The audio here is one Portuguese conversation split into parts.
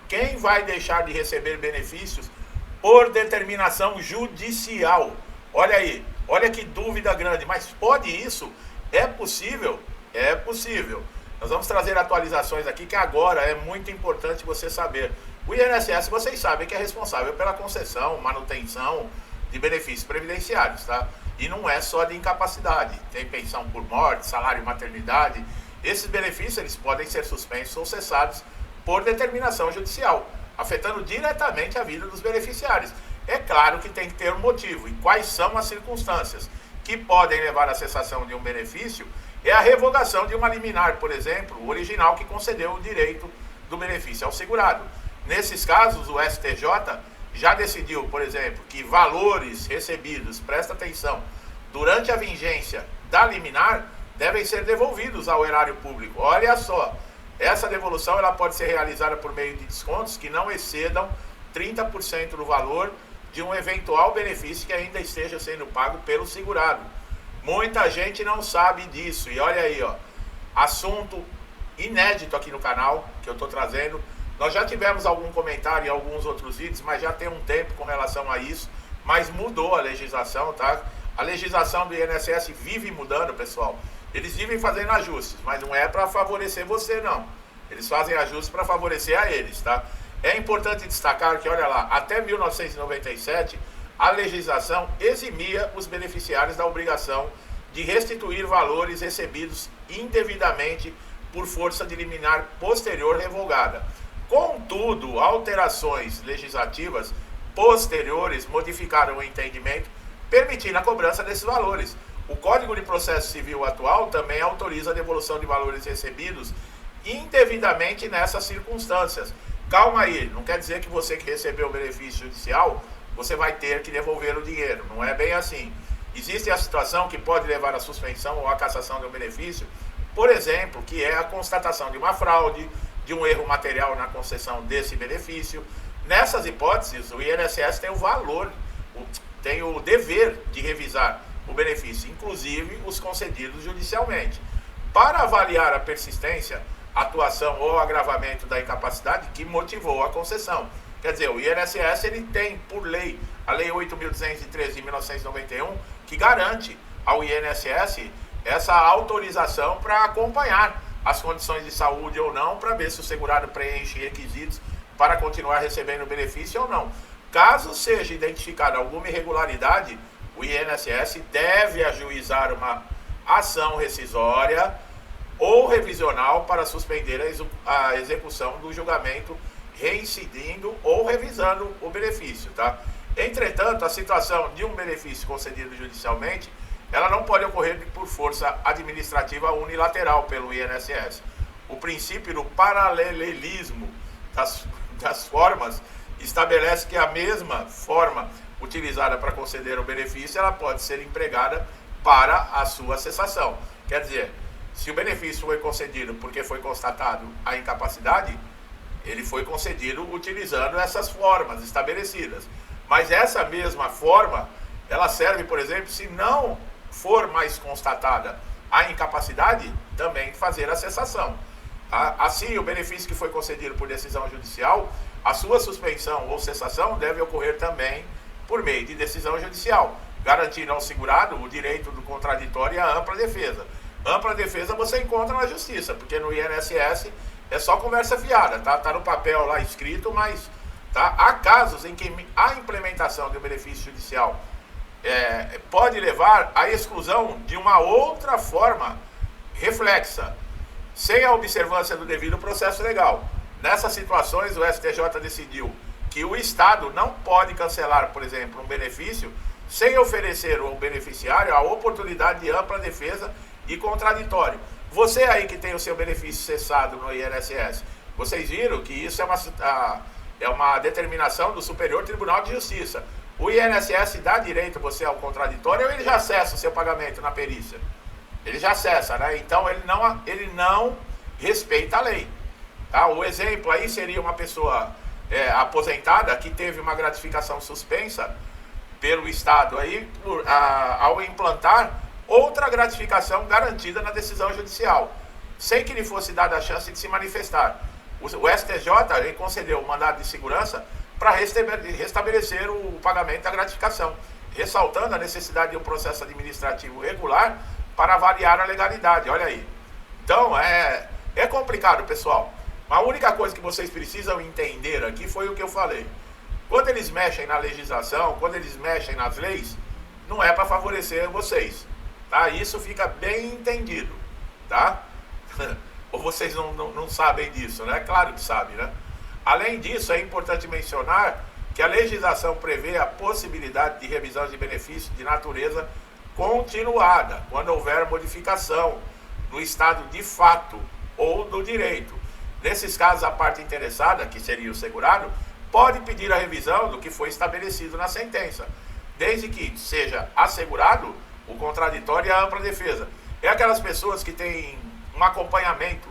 Quem vai deixar de receber benefícios por determinação judicial? Olha aí, olha que dúvida grande, mas pode isso? É possível? É possível. Nós vamos trazer atualizações aqui que agora é muito importante você saber. O INSS, vocês sabem que é responsável pela concessão, manutenção de benefícios previdenciários, tá? E não é só de incapacidade, tem pensão por morte, salário e maternidade. Esses benefícios eles podem ser suspensos ou cessados por determinação judicial, afetando diretamente a vida dos beneficiários. É claro que tem que ter um motivo. E quais são as circunstâncias que podem levar à cessação de um benefício? É a revogação de uma liminar, por exemplo, o original que concedeu o direito do benefício ao segurado. Nesses casos, o STJ já decidiu, por exemplo, que valores recebidos, presta atenção, durante a vigência da liminar, devem ser devolvidos ao erário público. Olha só, essa devolução ela pode ser realizada por meio de descontos que não excedam 30% do valor de um eventual benefício que ainda esteja sendo pago pelo segurado. Muita gente não sabe disso. E olha aí, ó, assunto inédito aqui no canal que eu estou trazendo. Nós já tivemos algum comentário em alguns outros vídeos, mas já tem um tempo com relação a isso. Mas mudou a legislação, tá? A legislação do INSS vive mudando, pessoal. Eles vivem fazendo ajustes, mas não é para favorecer você, não. Eles fazem ajustes para favorecer a eles, tá? É importante destacar que, olha lá, até 1997, a legislação eximia os beneficiários da obrigação de restituir valores recebidos indevidamente por força de liminar posterior revogada. Contudo, alterações legislativas posteriores modificaram o entendimento, permitindo a cobrança desses valores. O Código de Processo Civil atual também autoriza a devolução de valores recebidos indevidamente nessas circunstâncias. Calma aí, não quer dizer que você que recebeu o benefício judicial, você vai ter que devolver o dinheiro. Não é bem assim. Existe a situação que pode levar à suspensão ou à cassação de um benefício, por exemplo, que é a constatação de uma fraude, de um erro material na concessão desse benefício. Nessas hipóteses, o INSS tem o valor, tem o dever de revisar o benefício, inclusive os concedidos judicialmente, para avaliar a persistência, atuação ou agravamento da incapacidade que motivou a concessão. Quer dizer, o INSS ele tem, por lei, a Lei 8.213 de 1991, que garante ao INSS essa autorização para acompanhar as condições de saúde ou não, para ver se o segurado preenche requisitos para continuar recebendo o benefício ou não. Caso seja identificada alguma irregularidade, o INSS deve ajuizar uma ação rescisória ou revisional para suspender a execução do julgamento, reincidindo ou revisando o benefício, tá? Entretanto, a situação de um benefício concedido judicialmente, ela não pode ocorrer por força administrativa unilateral pelo INSS. O princípio do paralelismo das formas estabelece que a mesma forma utilizada para conceder o benefício, ela pode ser empregada para a sua cessação. Quer dizer, se o benefício foi concedido porque foi constatado a incapacidade, ele foi concedido utilizando essas formas estabelecidas. Mas essa mesma forma, ela serve, por exemplo, se não for mais constatada a incapacidade, também fazer a cessação. Assim, o benefício que foi concedido por decisão judicial, a sua suspensão ou cessação deve ocorrer também por meio de decisão judicial, garantindo ao segurado o direito do contraditório e a ampla defesa. Ampla defesa você encontra na justiça, porque no INSS é só conversa fiada, tá? Tá no papel lá escrito, mas tá? Há casos em que a implementação do benefício judicial pode levar à exclusão de uma outra forma reflexa, sem a observância do devido processo legal. Nessas situações, o STJ decidiu que o Estado não pode cancelar, por exemplo, um benefício sem oferecer ao beneficiário a oportunidade de ampla defesa e contraditório. Você aí que tem o seu benefício cessado no INSS, vocês viram que isso é uma determinação do Superior Tribunal de Justiça. O INSS dá direito você ao contraditório ou ele já cessa o seu pagamento na perícia? Ele já cessa, né? Então ele não respeita a lei. Tá? O exemplo aí seria uma pessoa aposentada que teve uma gratificação suspensa pelo Estado aí, ao implantar outra gratificação garantida na decisão judicial, sem que lhe fosse dada a chance de se manifestar. O O STJ ele concedeu o mandado de segurança para restabelecer o pagamento da gratificação, ressaltando a necessidade de um processo administrativo regular para avaliar a legalidade. Olha aí. Então, é complicado, pessoal. A única coisa que vocês precisam entender aqui foi o que eu falei. Quando eles mexem na legislação, quando eles mexem nas leis, não é para favorecer vocês, tá? Isso fica bem entendido, tá? Ou vocês não sabem disso, né? Claro que sabem, né? Além disso, é importante mencionar que a legislação prevê a possibilidade de revisão de benefícios de natureza continuada, quando houver modificação no estado de fato ou do direito. Nesses casos, a parte interessada, que seria o segurado, pode pedir a revisão do que foi estabelecido na sentença, desde que seja assegurado o contraditório e a ampla defesa. É aquelas pessoas que têm um acompanhamento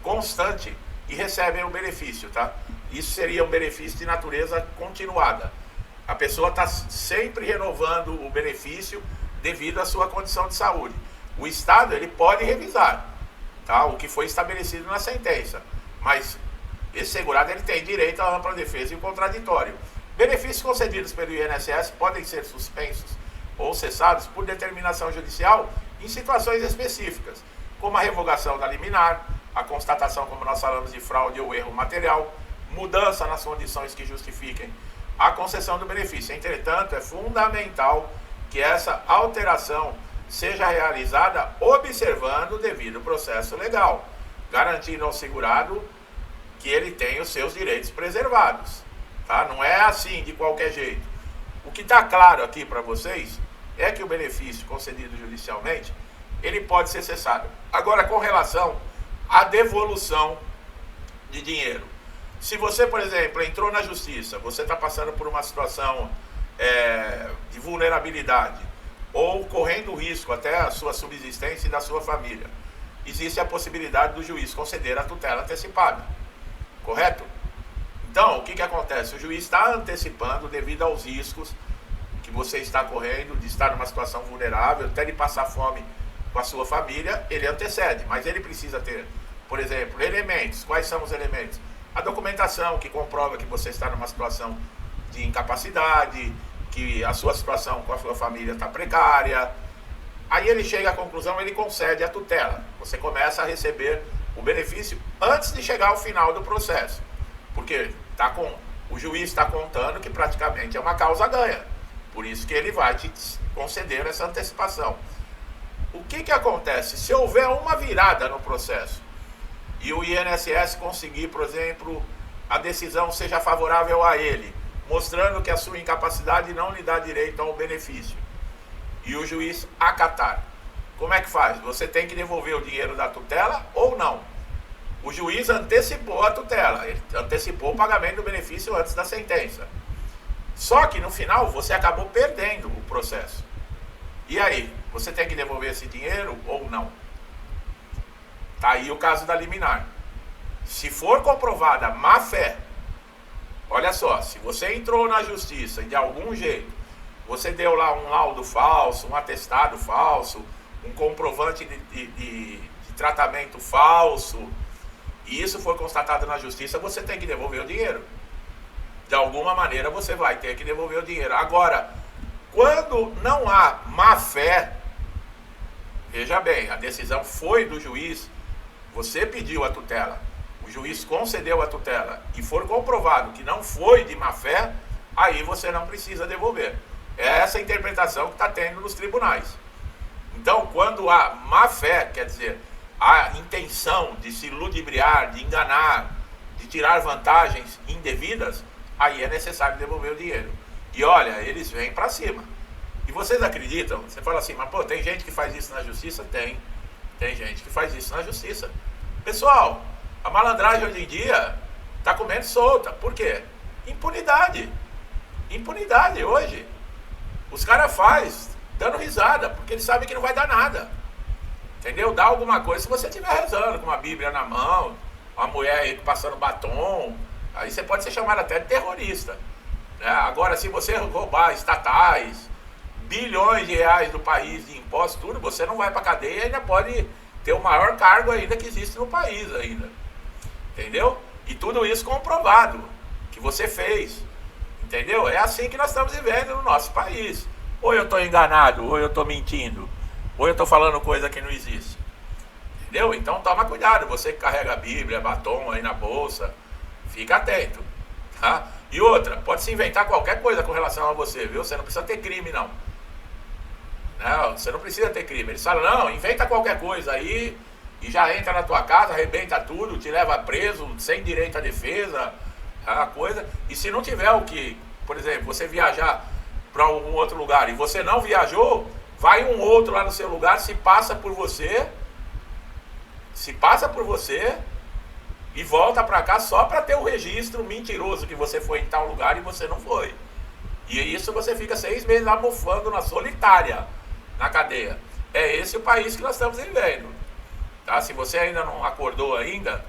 constante e recebem o benefício, tá? Isso seria um benefício de natureza continuada. A pessoa está sempre renovando o benefício devido à sua condição de saúde. O Estado, ele pode revisar, tá? O que foi estabelecido na sentença, mas esse segurado ele tem direito à ampla defesa e o contraditório. Benefícios concedidos pelo INSS podem ser suspensos ou cessados por determinação judicial em situações específicas, como a revogação da liminar, a constatação, como nós falamos, de fraude ou erro material, mudança nas condições que justifiquem a concessão do benefício. Entretanto, é fundamental que essa alteração seja realizada observando o devido processo legal, garantindo ao segurado que ele tenha os seus direitos preservados, tá? Não é assim de qualquer jeito. O que está claro aqui para vocês é que o benefício concedido judicialmente, ele pode ser cessado. Agora, com relação à devolução de dinheiro, se você, por exemplo, entrou na justiça, você está passando por uma situação de vulnerabilidade, ou correndo risco até a sua subsistência e da sua família, existe a possibilidade do juiz conceder a tutela antecipada, correto? Então, o que acontece? O juiz está antecipando devido aos riscos que você está correndo de estar numa situação vulnerável, até de passar fome com a sua família, ele antecede, mas ele precisa ter, por exemplo, elementos. Quais são os elementos? A documentação que comprova que você está numa situação de incapacidade, que a sua situação com a sua família está precária. Aí ele chega à conclusão, ele concede a tutela. Você começa a receber o benefício antes de chegar ao final do processo. Porque o juiz está contando que praticamente é uma causa ganha. Por isso que ele vai te conceder essa antecipação. O que acontece? Se houver uma virada no processo e o INSS conseguir, por exemplo, a decisão seja favorável a ele, mostrando que a sua incapacidade não lhe dá direito ao benefício, e o juiz acatar, como é que faz? Você tem que devolver o dinheiro da tutela ou não? O juiz antecipou a tutela, ele antecipou o pagamento do benefício antes da sentença. Só que no final você acabou perdendo o processo. E aí, você tem que devolver esse dinheiro ou não? Tá aí o caso da liminar. Se for comprovada má fé, olha só, se você entrou na justiça e de algum jeito você deu lá um laudo falso, um atestado falso, um comprovante de tratamento falso, e isso foi constatado na justiça, você tem que devolver o dinheiro. De alguma maneira você vai ter que devolver o dinheiro. Agora, quando não há má fé, veja bem, a decisão foi do juiz, você pediu a tutela, o juiz concedeu a tutela e for comprovado que não foi de má fé, aí você não precisa devolver. É essa interpretação que está tendo nos tribunais. Então, quando há má fé, quer dizer, a intenção de se ludibriar, de enganar, de tirar vantagens indevidas, aí é necessário devolver o dinheiro. E olha, eles vêm para cima. E vocês acreditam? Você fala assim, mas pô, tem gente que faz isso na justiça? Tem gente que faz isso na justiça. Pessoal, a malandragem hoje em dia está comendo solta. Por quê? Impunidade. Impunidade hoje. Os caras fazem dando risada, porque eles sabem que não vai dar nada. Entendeu? Dá alguma coisa se você estiver rezando com uma Bíblia na mão, uma mulher aí passando batom, aí você pode ser chamado até de terrorista. Né? Agora, se você roubar estatais, bilhões de reais do país de impostos, tudo, você não vai para cadeia e ainda pode ter o maior cargo ainda que existe no país ainda. Entendeu? E tudo isso comprovado, que você fez. Entendeu? É assim que nós estamos vivendo no nosso país. Ou eu estou enganado, ou eu estou mentindo, ou eu estou falando coisa que não existe. Entendeu? Então toma cuidado, você que carrega a Bíblia, batom aí na bolsa, fica atento. Tá? E outra, pode se inventar qualquer coisa com relação a você, viu? Você não precisa ter crime, não. Não, você não precisa ter crime. Eles falam, não, inventa qualquer coisa aí e já entra na tua casa, arrebenta tudo, te leva preso, sem direito à defesa, a coisa. E se não tiver o que, por exemplo, você viajar para algum outro lugar e você não viajou, vai um outro lá no seu lugar, se passa por você e volta para cá só para ter o registro mentiroso que você foi em tal lugar e você não foi. E isso você fica 6 meses lá bufando na solitária, na cadeia. É esse o país que nós estamos vivendo. Tá? Se você ainda não acordou ainda...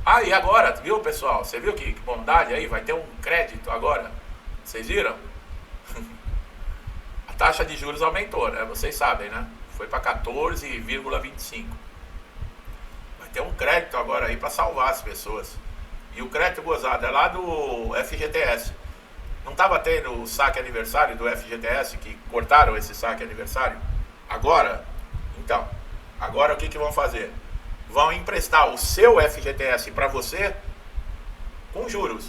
Ah, e agora, viu, pessoal? Você viu que bondade aí? Vai ter um crédito agora. Vocês viram? A taxa de juros aumentou, né? Vocês sabem, né? Foi para 14,25. Vai ter um crédito agora aí para salvar as pessoas. E o crédito gozado é lá do FGTS. Não estava tendo o saque aniversário do FGTS, que cortaram esse saque aniversário? Agora, então, agora o que vão fazer? Vão emprestar o seu FGTS para você com juros.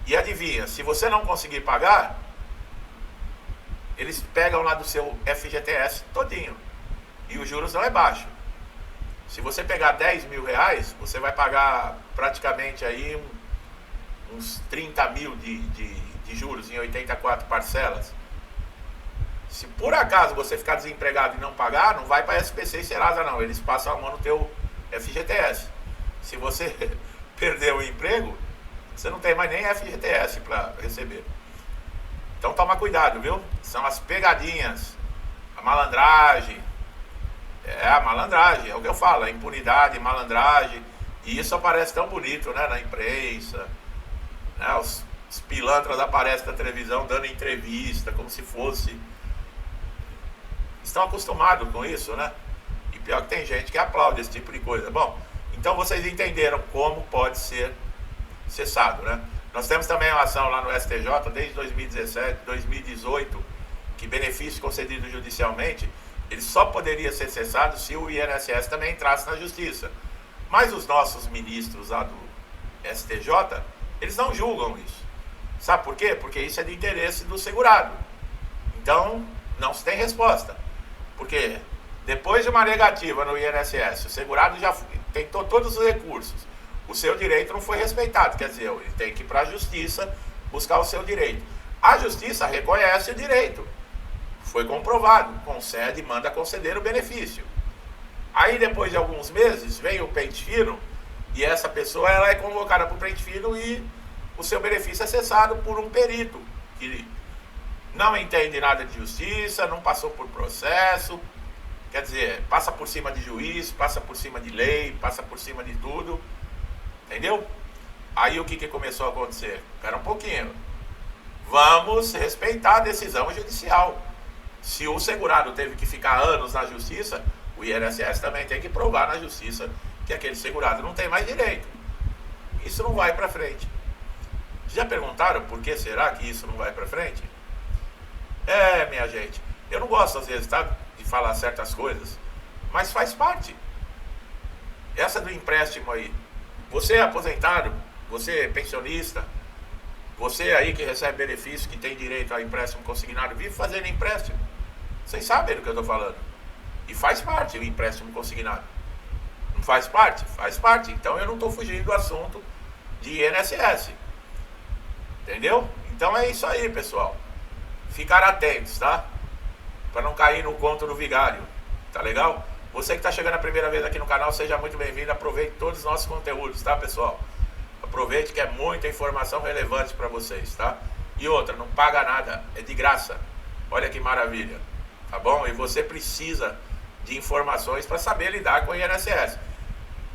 E adivinha, se você não conseguir pagar, eles pegam lá do seu FGTS todinho. E os juros não é baixo. Se você pegar 10 mil reais, você vai pagar praticamente aí uns 30 mil de juros em 84 parcelas. Se por acaso você ficar desempregado e não pagar, não vai para SPC e Serasa não, eles passam a mão no teu FGTS. Se você perder o emprego, você não tem mais nem FGTS para receber. Então toma cuidado, viu? São as pegadinhas, a malandragem. A malandragem, é o que eu falo, a impunidade, malandragem. E isso aparece tão bonito, né, na imprensa, né, os pilantras aparecem na televisão dando entrevista, como se fosse... Estão acostumados com isso, né? E pior que tem gente que aplaude esse tipo de coisa. Bom, então vocês entenderam como pode ser cessado, né? Nós temos também uma ação lá no STJ desde 2017, 2018, que benefício concedido judicialmente, ele só poderia ser cessado se o INSS também entrasse na justiça. Mas os nossos ministros lá do STJ, eles não julgam isso. Sabe por quê? Porque isso é de interesse do segurado. Então, não se tem resposta. Porque depois de uma negativa no INSS, o segurado já tentou todos os recursos. O seu direito não foi respeitado. Quer dizer, ele tem que ir para a justiça buscar o seu direito. A justiça reconhece o direito. Foi comprovado. Concede, manda conceder o benefício. Aí, depois de alguns meses, vem o pente fino e essa pessoa ela é convocada para o pente fino e o seu benefício é cessado por um perito que não entende nada de justiça, não passou por processo, quer dizer, passa por cima de juiz, passa por cima de lei, passa por cima de tudo, entendeu? Aí o que começou a acontecer? Espera um pouquinho, vamos respeitar a decisão judicial. Se o segurado teve que ficar anos na justiça, o INSS também tem que provar na justiça que aquele segurado não tem mais direito. Isso não vai para frente. Já perguntaram por que será que isso não vai para frente? Minha gente, eu não gosto às vezes, tá, de falar certas coisas, mas faz parte. Essa do empréstimo aí, você é aposentado, você é pensionista, você aí que recebe benefício, que tem direito a empréstimo consignado, vive fazendo empréstimo. Vocês sabem do que eu estou falando. E faz parte o empréstimo consignado. Não faz parte? Faz parte. Então eu não estou fugindo do assunto de INSS. Entendeu? Então é isso aí, pessoal. Ficar atentos, tá? Para não cair no conto do vigário. Tá legal? Você que está chegando a primeira vez aqui no canal, seja muito bem-vindo. Aproveite todos os nossos conteúdos, tá, pessoal? Aproveite que é muita informação relevante para vocês, tá? E outra, não paga nada, é de graça. Olha que maravilha, tá bom? E você precisa de informações para saber lidar com o INSS,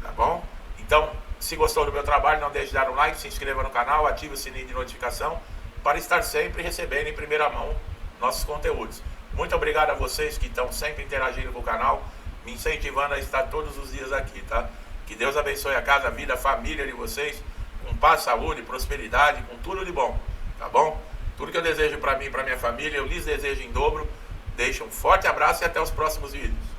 tá bom? Então, se gostou do meu trabalho, não deixe de dar um like, se inscreva no canal, ative o sininho de notificação para estar sempre recebendo em primeira mão nossos conteúdos. Muito obrigado a vocês que estão sempre interagindo com o canal, me incentivando a estar todos os dias aqui, tá? Que Deus abençoe a casa, a vida, a família de vocês, com paz, saúde, prosperidade, com tudo de bom, tá bom? Tudo que eu desejo para mim e para minha família, eu lhes desejo em dobro. Deixo um forte abraço e até os próximos vídeos.